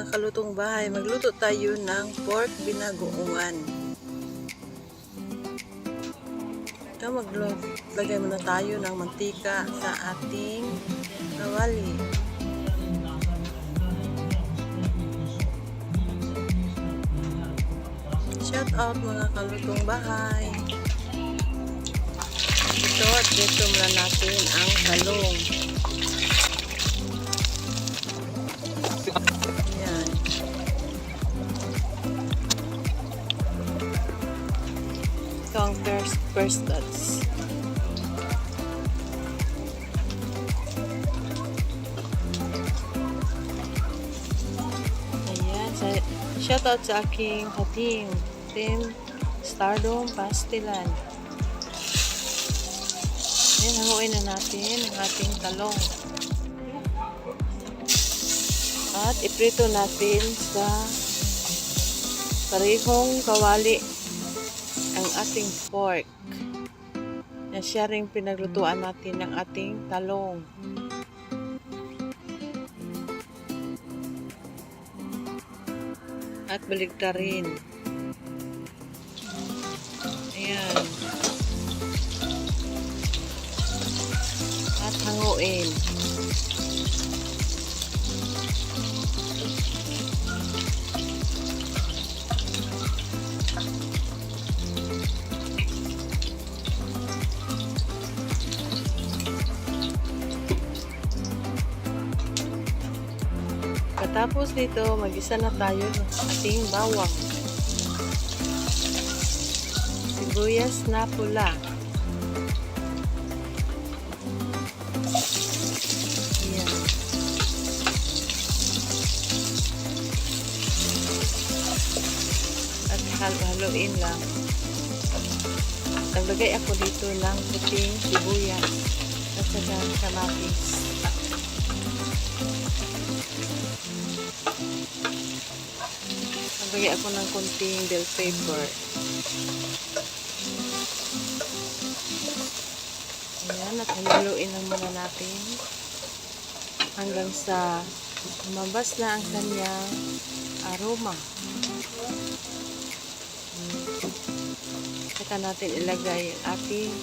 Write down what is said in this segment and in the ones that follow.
mga kalutong bahay, magluto tayo ng pork binagoongan. Ito, maglagay muna tayo ng mantika sa ating kawali. Shout out mga kalutong bahay. Ito at dito muna natin ang talong. Ayan. Ito ang first touch. Ayan. Shout out sa aking team Stardom Pastilan. Ayan, hanguin na natin ang ating talong. At iprito natin sa parehong kawali ang ating pork. Na siya ring pinaglutuan natin ng ating talong. At baligtarin. Ayan. At hanguin. Tapos dito, mag-isa na tayo ng ating bawang. Sibuyas na pula. Ayan. At halo-haloin lang. Naglagay ako dito ng puting sibuyas at saka kamatis. Naglagay ako ng konting bell pepper. Ayan, at haluin lang muna natin hanggang sa lumabas na ang kanyang aroma. Saka natin ilagay ang ating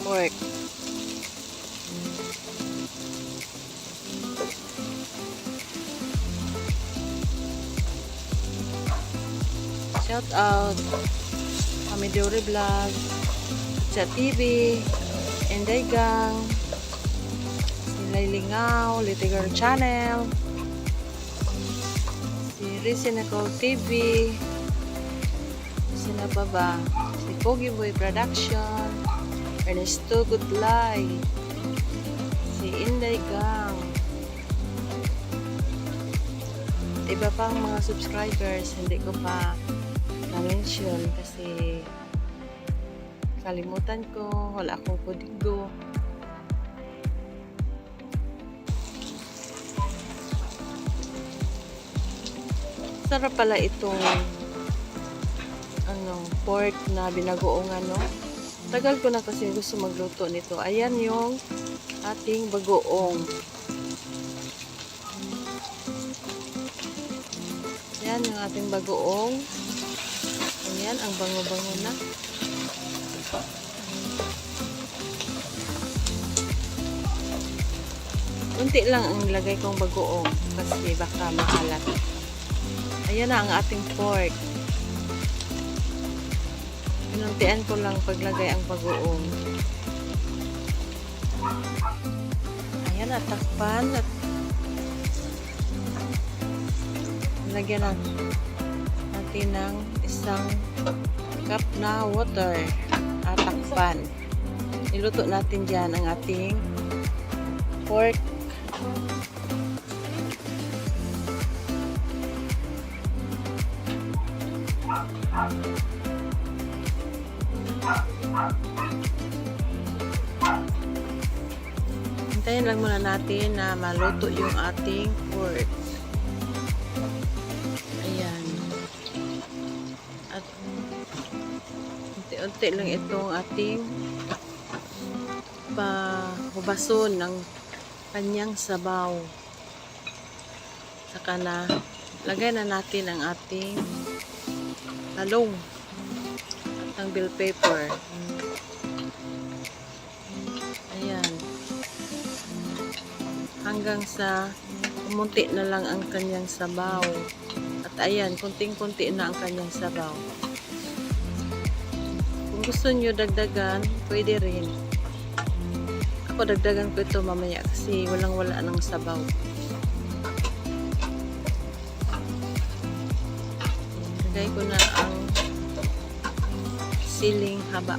pork. Shout out Amidori Vlog, sa TV, Inday Gang, si Laylingaw, Little Girl Channel, si Rizinaco TV, sinababa, si Pogi Boy Production, Ernesto Goodlay, si Inday Gang, iba pang mga subscribers, hindi ko pa na-mention kasi kalimutan ko, wala akong kodigo. Sarap pala itong pork na binagoongan, no? Tagal ko na kasi gusto magluto nito. Ayan yung ating bagoong. Ayan yung ating bagoong. Ayan, ang bango-bango na. Unti lang ang ilagay kong bagoong kasi baka maalat. Ayan na ang ating pork. Pinuntian ko lang paglagay ang bagoong. Ayan, at takpan at lagyan natin ng isang cup na water at takpan. Iluto natin dyan ang ating pork. Hintayin lang muna natin na maluto yung ating pork. Ayan. At unti-unti lang itong ating pahubason ng kanyang sabaw. Saka na lagay na natin ang ating talong at ang bell pepper. Ayan. Hanggang sa kumunti na lang ang kanyang sabaw. At ayan, kunting-kunti na ang kanyang sabaw. Kung gusto nyo dagdagan, pwede rin. Ako dagdagan ko ito mamaya kasi walang-wala ng sabaw. Lagay ko na ang siling haba.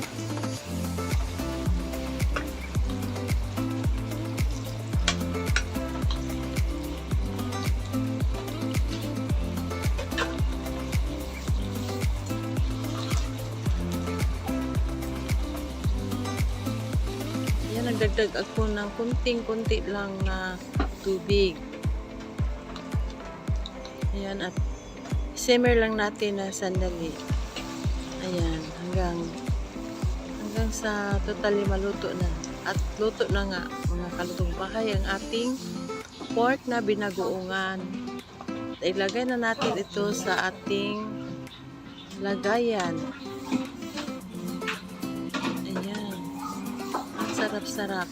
Yan, nagdagdag ako ng kunting-kunti lang na tubig. Ayan, at simmer lang natin na sandali. Ayan, hanggang sa totally maluto na. At luto na nga, mga kalutong bahay, ang ating pork na binagoongan. Ilagay na natin ito sa ating lagayan. Ayan. Ang sarap-sarap.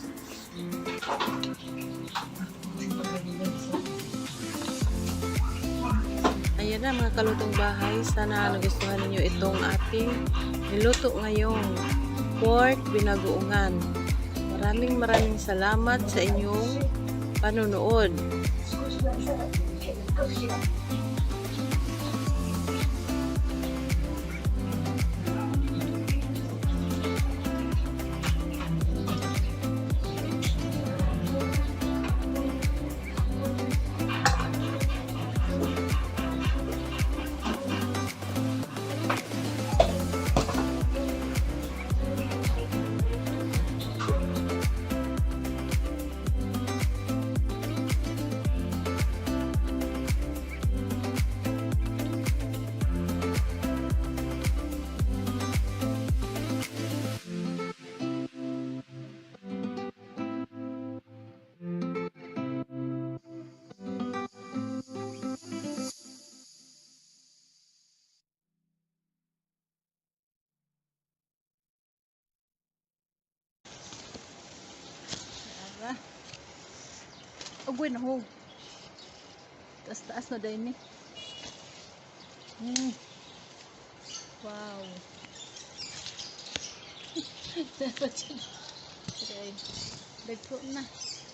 Ayan na mga kalutong bahay. Sana nagustuhan ninyo itong ating niluto ngayong pork binagoongan. Maraming salamat sa inyong panunood. Ugwe na ho. Taas-taas na dahil ni. Wow. Dapat siya. Dagko na.